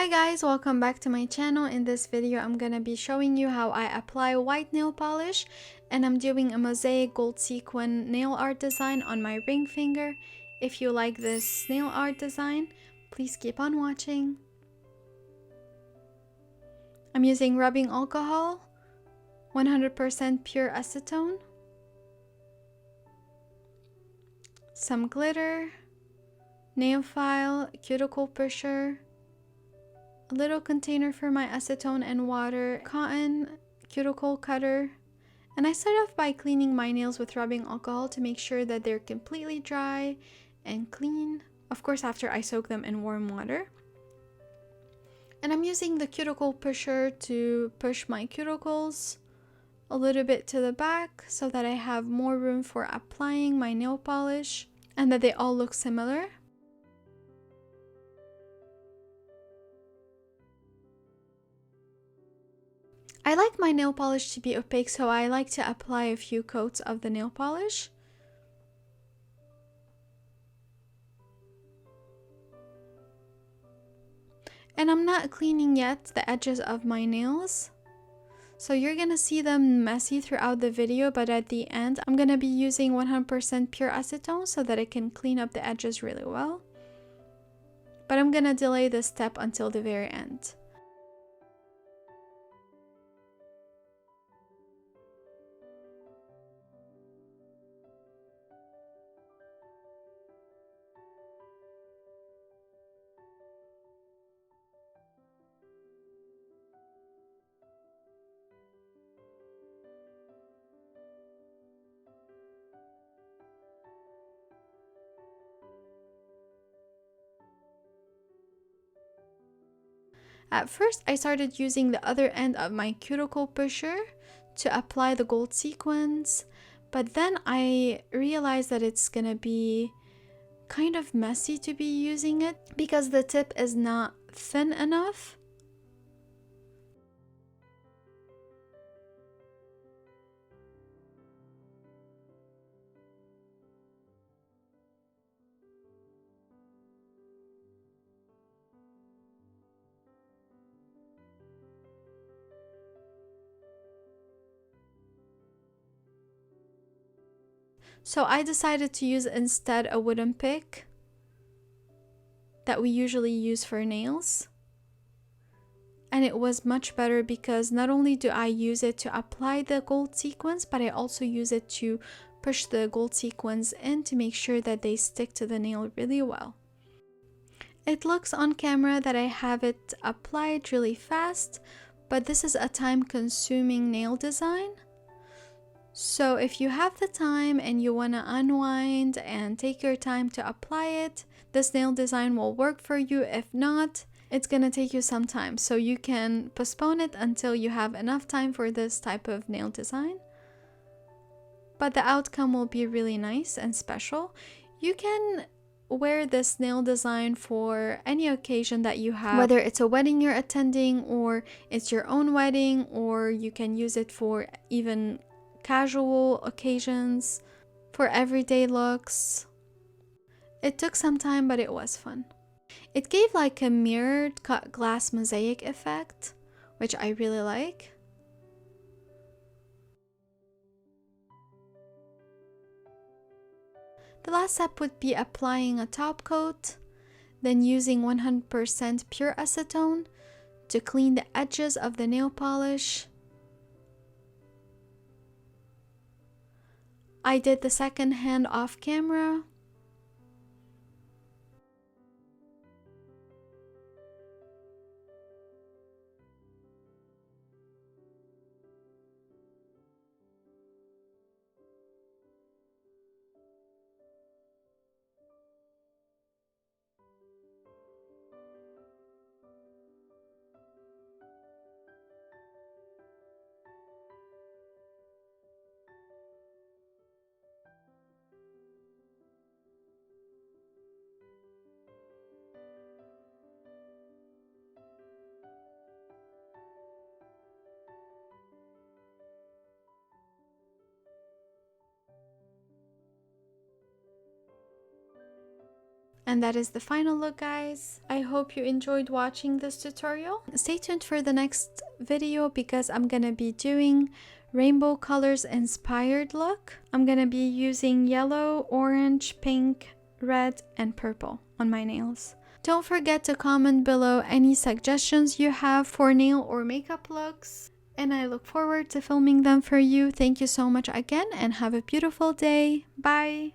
Hi guys, welcome back to my channel. In this video, I'm gonna be showing you how I apply white nail polish, and I'm doing a mosaic gold sequin nail art design on my ring finger. If you like this nail art design, please keep on watching. I'm using rubbing alcohol, 100% pure acetone, some glitter, nail file, cuticle pusher, a little container for my acetone and water, cotton, cuticle cutter, and I start off by cleaning my nails with rubbing alcohol to make sure that they're completely dry and clean. Of course, after I soak them in warm water. And I'm using the cuticle pusher to push my cuticles a little bit to the back so that I have more room for applying my nail polish and that they all look similar. I like my nail polish to be opaque, so I like to apply a few coats of the nail polish. And I'm not cleaning yet the edges of my nails, so you're gonna see them messy throughout the video, but at the end I'm gonna be using 100% pure acetone so that it can clean up the edges really well. But I'm gonna delay this step until the very end. At first, I started using the other end of my cuticle pusher to apply the gold sequins, but then I realized that it's gonna be kind of messy to be using it because the tip is not thin enough. So I decided to use instead a wooden pick that we usually use for nails. And it was much better because not only do I use it to apply the gold sequins, but I also use it to push the gold sequins in to make sure that they stick to the nail really well. It looks on camera that I have it applied really fast, but this is a time-consuming nail design. So if you have the time and you want to unwind and take your time to apply it, this nail design will work for you. If not, it's going to take you some time. So you can postpone it until you have enough time for this type of nail design. But the outcome will be really nice and special. You can wear this nail design for any occasion that you have, whether it's a wedding you're attending or it's your own wedding, or you can use it for even casual occasions, for everyday looks. It took some time, but it was fun. It gave like a mirrored cut glass mosaic effect, which I really like. The last step would be applying a top coat, then using 100% pure acetone to clean the edges of the nail polish. I did the second hand off camera. And that is the final look, guys. I hope you enjoyed watching this tutorial. Stay tuned for the next video because I'm gonna be doing rainbow colors inspired look. I'm gonna be using yellow, orange, pink, red, and purple on my nails. Don't forget to comment below any suggestions you have for nail or makeup looks, and I look forward to filming them for you. Thank you so much again and have a beautiful day. Bye!